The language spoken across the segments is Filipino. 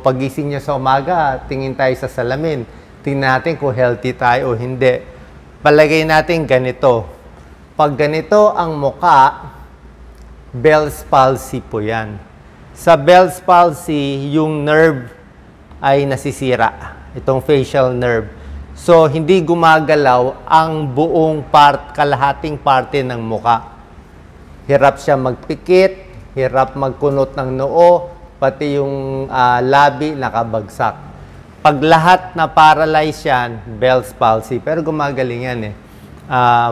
Pagising nyo sa umaga, tingin tayo sa salamin. Tingnan natin kung healthy tayo o hindi. Palagay natin ganito. Pag ganito ang muka, Bell's palsy po yan. Sa Bell's palsy, yung nerve ay nasisira. Itong facial nerve. So, hindi gumagalaw ang buong kalahating parte ng muka. Hirap siya magpikit, hirap magkunot ng noo, pati yung labi nakabagsak. Pag lahat na paralyze yan, Bell's palsy. Pero gumagaling yan eh.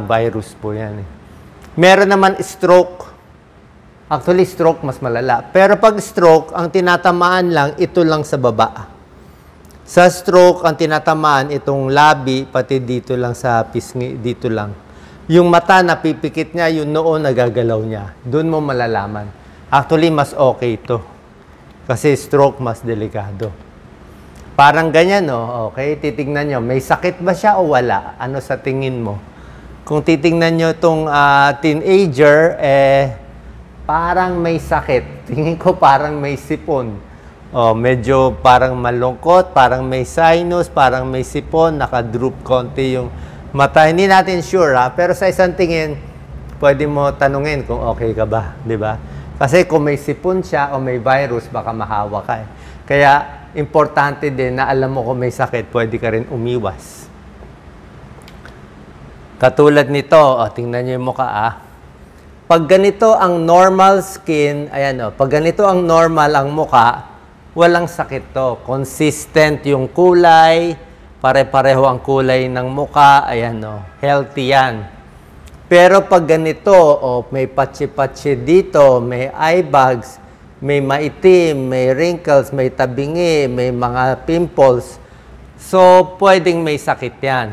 Virus po yan eh. Meron naman stroke. Actually, stroke mas malala. Pero pag stroke, ang tinatamaan lang, ito lang sa baba. Sa stroke, ang tinatamaan, itong labi, pati dito lang sa pisngi, dito lang. Yung mata, napipikit niya, yung noo, nagagalaw niya. Doon mo malalaman. Actually, mas okay ito. Kasi stroke, mas delikado. Parang ganyan, no? Okay, titignan nyo. May sakit ba siya o wala? Ano sa tingin mo? Kung titignan nyo itong teenager, parang may sakit. Tingin ko parang may sipon. Medyo parang malungkot, parang may sinus, parang may sipon, nakadroop konti yung mata. Hindi natin sure, ha? Pero sa isang tingin, pwede mo tanungin kung okay ka ba, di ba? Kasi kung may sipon siya o may virus, baka mahawa ka. Kaya, importante din na alam mo kung may sakit, pwede ka rin umiwas. Katulad nito, tingnan nyo yung mukha, Pag ganito ang normal skin, ayan pag ganito ang normal ang mukha, walang sakit to. Consistent yung kulay, pare-pareho ang kulay ng mukha, ayan healthy yan. Pero pag ganito, may patsi-patsi dito, may eye bags, may maitim, may wrinkles, may tabingi, may mga pimples. So, pwedeng may sakit yan.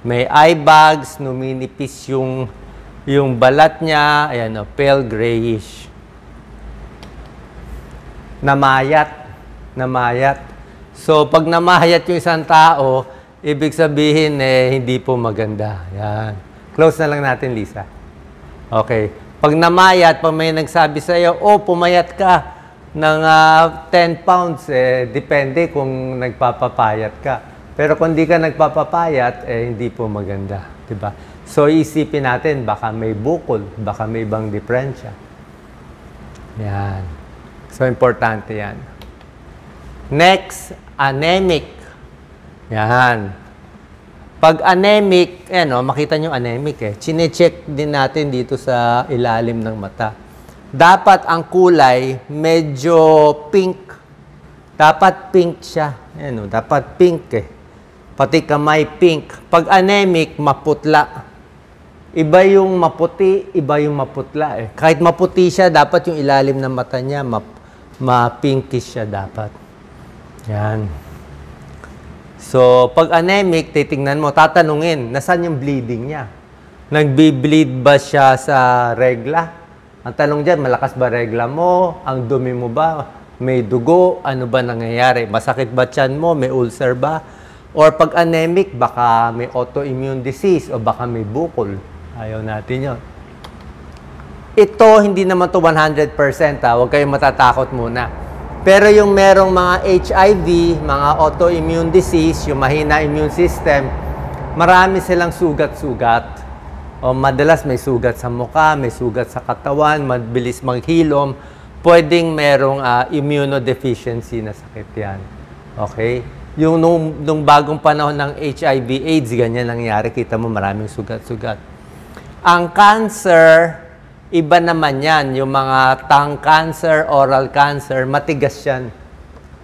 May eye bags, numinipis yung balat niya, ayan pale grayish. Namayat. So, pag namayat yung isang tao, ibig sabihin, hindi po maganda. Yan. Close na lang natin, Lisa. Okay. Pag namayat, pag may nagsabi sa iyo, pumayat ka ng 10 pounds, depende kung nagpapapayat ka. Pero kung di ka nagpapapayat, hindi po maganda. Diba? So, isipin natin, baka may bukol, baka may ibang diferensya. Yan. So, importante yan. Next, anemic. Yan. Pag anemic, makita nyo anemic chine-check din natin dito sa ilalim ng mata. Dapat ang kulay medyo pink. Dapat pink siya. Dapat pink Pati kamay pink. Pag anemic, maputla. Iba yung maputi, iba yung maputla Kahit maputi siya, dapat yung ilalim ng mata niya, ma-pinkish siya dapat. Yan. So, pag anemic, titingnan mo, tatanungin, nasaan yung bleeding niya? Nagbi-bleed ba siya sa regla? Ang tanong dyan, malakas ba regla mo? Ang dumi mo ba? May dugo? Ano ba nangyayari? Masakit ba tiyan mo? May ulcer ba? Or pag anemic, baka may autoimmune disease o baka may bukol. Ayaw natin yun. Ito, hindi naman to 100%. Huwag kayong matatakot muna. Pero yung merong mga HIV, mga autoimmune disease, yung mahina immune system, marami silang sugat-sugat. Madalas may sugat sa mukha, may sugat sa katawan, mabilis maghilom. Pwedeng merong immunodeficiency na sakit yan. Okay? Yung nung bagong panahon ng HIV/AIDS, ganyan nangyari. Kita mo maraming sugat-sugat. Ang cancer, iba naman yan. Yung mga tongue cancer, oral cancer, matigas yan.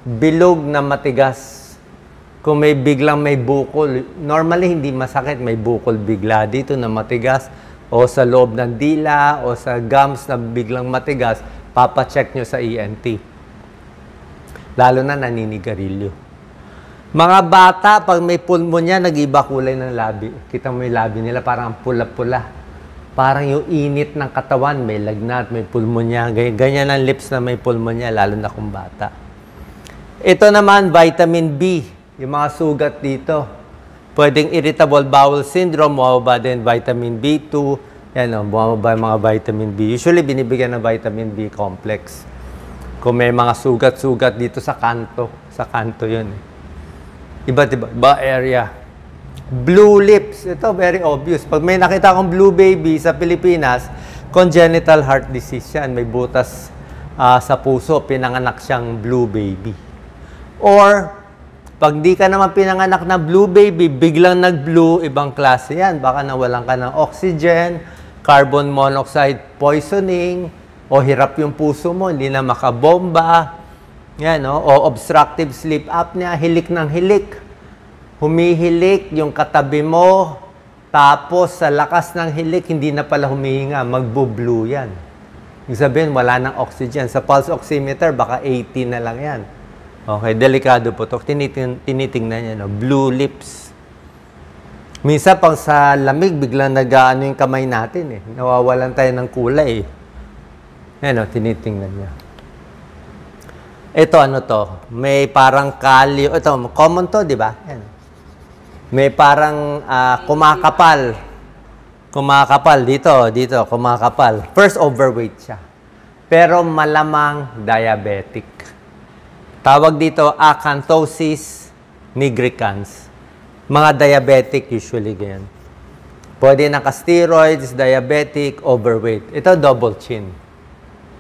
Bilog na matigas. Kung may biglang may bukol, normally hindi masakit, may bukol bigla dito na matigas, o sa loob ng dila, o sa gums na biglang matigas, papacheck nyo sa ENT. Lalo na naninigarilyo. Mga bata, pag may pulmonya, nag-iba kulay ng labi. Kita mo yung labi nila, parang pula-pula. Parang yung init ng katawan, may lagnat, may pulmonya. Ganyan ang lips na may pulmonya, lalo na kung bata. Ito naman, vitamin B. Yung mga sugat dito. Pwedeng irritable bowel syndrome, bumaba din vitamin B2. Yan bumaba yung mga vitamin B. Usually, binibigyan ng vitamin B complex. Kung may mga sugat-sugat dito sa kanto yun eh. Iba't iba area. Blue lips, ito very obvious. Pag may nakita akong blue baby sa Pilipinas, congenital heart disease yan. May butas sa puso, pinanganak siyang blue baby. Or, pag di ka naman pinanganak na blue baby, biglang nag-blue, ibang klase yan. Baka nawalan ka ng oxygen, carbon monoxide poisoning, o hirap yung puso mo, hindi na makabomba, yan, no? O obstructive sleep apnea, hilik ng hilik. Humihilik yung katabi mo, tapos sa lakas ng hilik, hindi na pala humihinga, magbo-blue yan. Ibig sabihin, wala ng oxygen. Sa pulse oximeter, baka 80 na lang yan. Okay, delikado po ito. Tinitingnan niya, no? Blue lips. Minsan, pang sa lamig, biglang nag-ano yung kamay natin, eh. Nawawalan tayo ng kulay, eh. Yan, no? Tinitingnan niya. Ito, ano to? May parang kalyo. Ito, common to, di ba? Yan. May parang kumakapal. Kumakapal. Dito, kumakapal. First, overweight siya. Pero malamang diabetic. Tawag dito, acanthosis nigricans. Mga diabetic usually ganyan. Pwede naka-steroids, diabetic, overweight. Ito, double chin.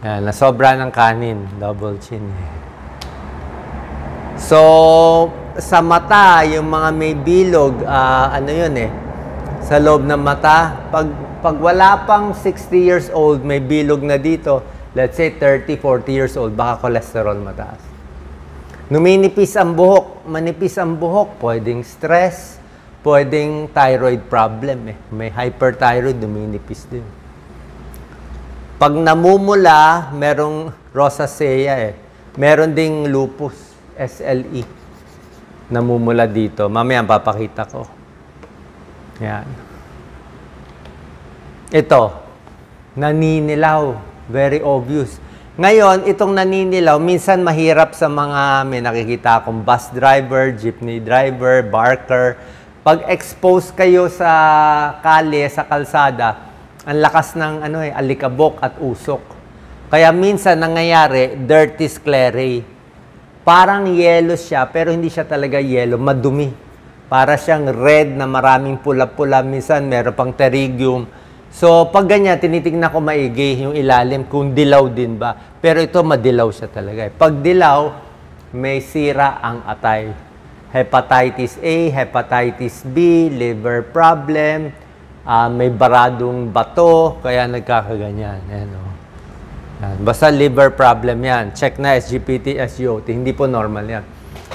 Yan, nasobra ng kanin. Double chin. So, sa mata, yung mga may bilog, ano yun eh, sa loob ng mata, pag wala pang 60 years old, may bilog na dito, let's say 30, 40 years old, baka cholesterol mataas. Numinipis ang buhok, manipis ang buhok, pwedeng stress, pwedeng thyroid problem eh. May hyperthyroid, numinipis din. Pag namumula, merong rosacea eh. Meron ding lupus, SLE. Namumula dito. Mamaya papakita ko. Yan. Ito, naninilaw. Very obvious. Ngayon, itong naninilaw, minsan mahirap sa mga may nakikita akong bus driver, jeepney driver, barker. Pag expose kayo sa kalye, sa kalsada, ang lakas ng alikabok at usok. Kaya minsan nangyayari, dirty sclerae. Parang yellow siya, pero hindi siya talaga yellow, madumi. Para siyang red na maraming pula-pula. Minsan meron pang pterygium. So, pag ganyan, tinitignan ko maigi yung ilalim kung dilaw din ba. Pero ito, madilaw siya talaga. Pag dilaw, may sira ang atay. Hepatitis A, hepatitis B, liver problem, may baradong bato, kaya nagkakaganyan. Yan, oh. Yan. Basta liver problem yan. Check na SGPT, SGOT. Hindi po normal yan.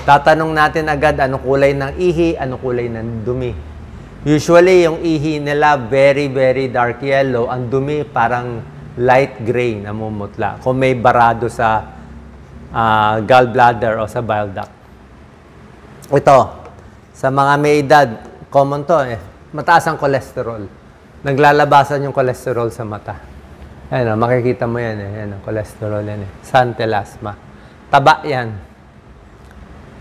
Tatanong natin agad anong kulay ng ihi, anong kulay ng dumi. Usually, yung ihi nila, very, very dark yellow. Ang dumi, parang light gray, namumutla. Kung may barado sa gallbladder o sa bile duct. Ito, sa mga may edad, common to eh. Mataas ang cholesterol. Naglalabasan yung cholesterol sa mata. Ayan, makikita mo yan eh. Ayan, cholesterol yan eh. Santelasma. Taba yan.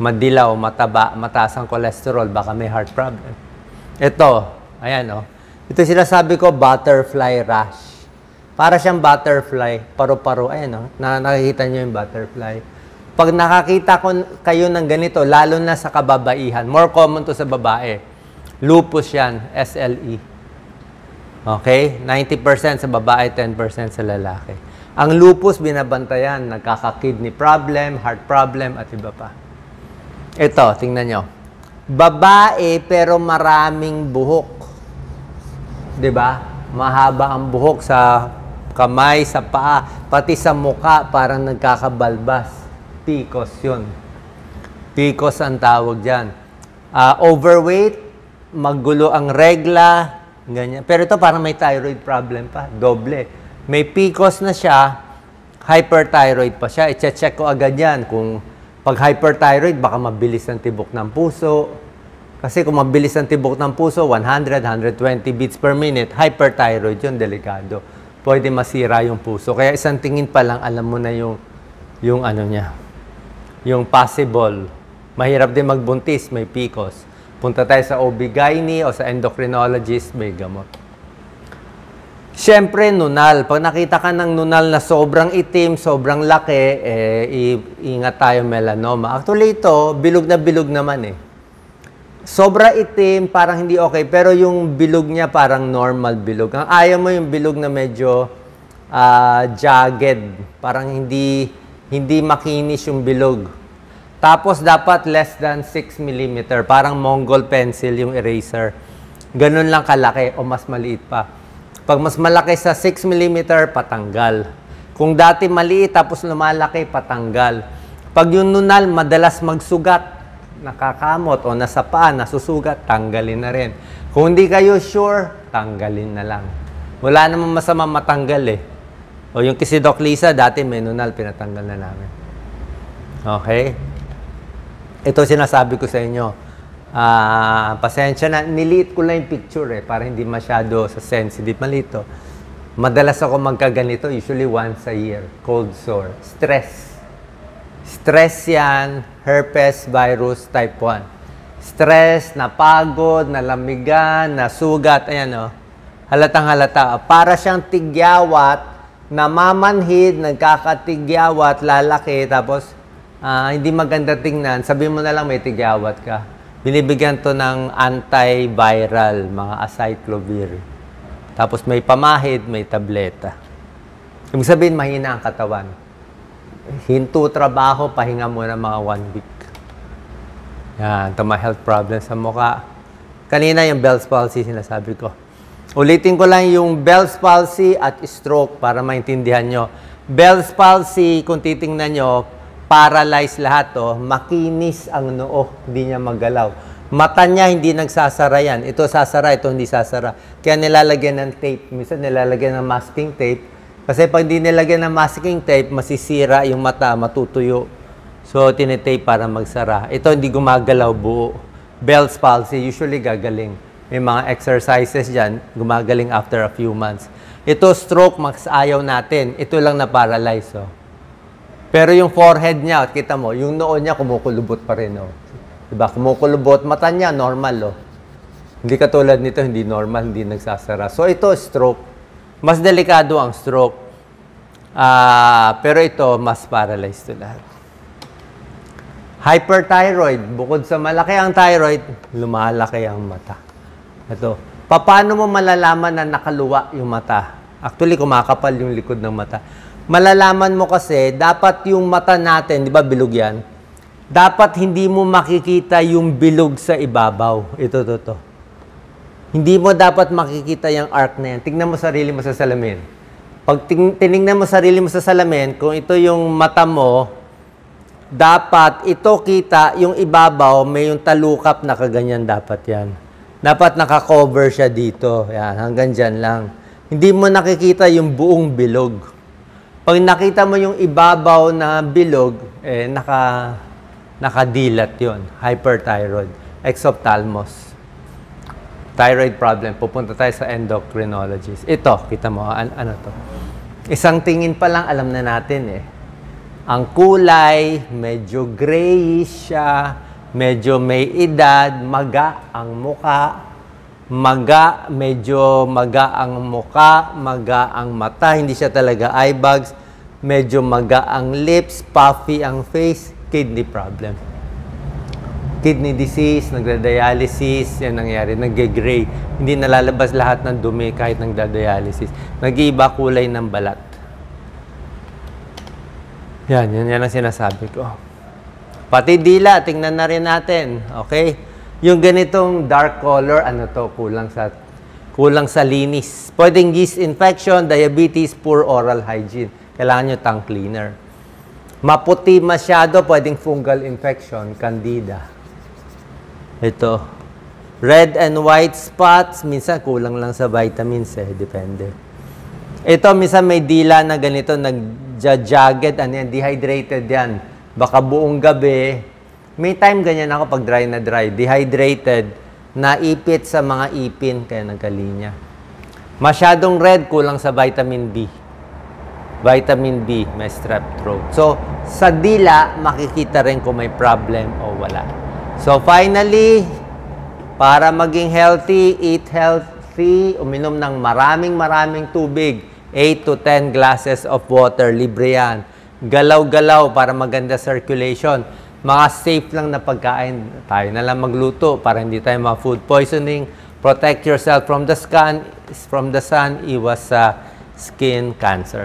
Madilaw, mataba, mataas ang cholesterol, baka may heart problem. Ito, ayan o. Ito sinasabi ko, butterfly rash. Para siyang butterfly, paru-paro. Ayan o, nakikita nyo yung butterfly. Pag nakakita kayo ng ganito, lalo na sa kababaihan, more common to sa babae, lupus yan, SLE. Okay? 90% sa babae, 10% sa lalaki. Ang lupus, binabantayan, nagkaka-kidney problem, heart problem, at iba pa. Ito, tingnan nyo. Babae pero maraming buhok. 'Di ba? Mahaba ang buhok sa kamay, sa paa, pati sa muka parang nagkakabalbas. PCOS 'yun. PCOS ang tawag diyan. Overweight, magulo ang regla, ganyan. Pero ito parang may thyroid problem pa, doble. May PCOS na siya, hyperthyroid pa siya. I-check ko agad 'yan kung pag hyperthyroid, baka mabilis ang tibok ng puso. Kasi kung mabilis ang tibok ng puso, 100, 120 beats per minute, hyperthyroid yun, delikado. Pwede masira yung puso. Kaya isang tingin pa lang, alam mo na yung ano niya, yung possible. Mahirap din magbuntis, may PCOS. Punta tayo sa OB-GYN o sa endocrinologist, may gamot. Siyempre, nunal. Pag nakita ka ng nunal na sobrang itim, sobrang laki, ingat tayo melanoma. Actually, ito, bilog na bilog naman eh. Sobra itim, parang hindi okay. Pero yung bilog niya, parang normal bilog. Ang ayaw mo yung bilog na medyo jagged. Parang hindi makinis yung bilog. Tapos, dapat less than 6 mm. Parang Mongol pencil yung eraser. Ganun lang kalaki o mas maliit pa. Pag mas malaki sa 6 mm, patanggal. Kung dati maliit tapos lumalaki, patanggal. Pag yung nunal, madalas magsugat, nakakamot o nasa paa, nasusugat, tanggalin na rin. Kung hindi kayo sure, tanggalin na lang. Wala namang masama matanggal eh. O yung kay Doc Lisa, dati may nunal, pinatanggal na namin. Okay? Ito sinasabi ko sa inyo. Pasensya na, niliit ko lang yung picture para hindi masyado sa sensitive. Malito. Madalas ako magkaganito, usually once a year. Cold sore. Stress. Stress yan, herpes virus type 1. Stress, napagod, nalamigan, nasugat, ayan halatang halata. Para siyang tigyawat, namamanhid, nagkakatigyawat, lalaki, tapos hindi maganda tingnan. Sabi mo na lang may tigyawat ka. Binibigyan to ng antiviral, mga acyclovir. Tapos may pamahid, may tableta. Ibig sabihin, mahina ang katawan. Hinto trabaho, pahinga muna mga 1 week. Yan, ito mga health problems sa mukha. Kanina yung Bell's palsy, sinasabi ko. Ulitin ko lang yung Bell's palsy at stroke para maintindihan nyo. Bell's palsy, kung titingnan nyo, paralyzed lahat makinis ang noo, hindi niya magalaw. Mata niya hindi nagsasara yan. Ito sasara, ito hindi sasara. Kaya nilalagyan ng tape. Minsan nilalagyan ng masking tape. Kasi pag hindi nilagyan ng masking tape, masisira yung mata, matutuyo. So, tinitape para magsara. Ito hindi gumagalaw buo. Bell's palsy, usually gagaling. May mga exercises dyan, gumagaling after a few months. Ito stroke, mas ayaw natin. Ito lang na paralyze. Pero yung forehead niya, kita mo, yung noo niya kumukulubot pa rin. Diba? Kumukulubot, mata niya normal. Hindi katulad nito, hindi normal, hindi nagsasara. So ito, stroke. Mas delikado ang stroke. Pero ito, mas paralyzed to lahat. Hyperthyroid. Bukod sa malaki ang thyroid, lumalaki ang mata. Ito. Paano mo malalaman na nakaluwa yung mata? Actually, kumakapal yung likod ng mata. Malalaman mo kasi, dapat yung mata natin, di ba bilog yan? Dapat hindi mo makikita yung bilog sa ibabaw. Ito. Hindi mo dapat makikita yung arc na yan. Tingnan mo sarili mo sa salamin. Pag tinignan mo sarili mo sa salamin, kung ito yung mata mo, dapat ito kita, yung ibabaw, may yung talukap na kaganyan dapat yan. Dapat nakakover siya dito. Yan, hanggang dyan lang. Hindi mo nakikita yung buong bilog. Pag nakita mo yung ibabaw na bilog, nakadilat yon, hyperthyroid, exophthalmos. Thyroid problem, pupunta tayo sa endocrinologist. Ito, kita mo, ano to? Isang tingin pa lang, alam na natin Ang kulay, medyo grayish siya, medyo may edad, maga ang muka, medyo maga ang muka, maga ang mata, hindi siya talaga eye bags, medyo maga ang lips, puffy ang face, kidney problem. Kidney disease, nagda-dialysis, yan nangyari, nag-gray. Hindi nalalabas lahat ng dumi kahit nagda-dialysis. Nag-iiba kulay ng balat. Yan ang sinasabi ko. Pati dila, tingnan na rin natin. Okay? Yung ganitong dark color, kulang sa linis. Pwedeng yeast infection, diabetes, poor oral hygiene. Kailangan nyo tongue cleaner. Maputi masyado, pwedeng fungal infection, candida. Ito. Red and white spots, minsan kulang lang sa vitamins depende. Ito, minsan may dila na ganito, nag-jagged, dehydrated yan. Baka buong gabi, may time ganyan ako pag dry na dry, dehydrated, naipit sa mga ipin, kaya nagkalinya. Masyadong red, kulang sa vitamin B. Vitamin B, may strep throat. So, sa dila, makikita rin kung may problem o wala. So, finally, para maging healthy, eat 3, uminom ng maraming tubig. 8 to 10 glasses of water, libre yan. Galaw-galaw para maganda circulation. Mga safe lang na pagkain. Tayo na lang magluto para hindi tayo food poisoning. Protect yourself from the sun, iwas sa skin cancer.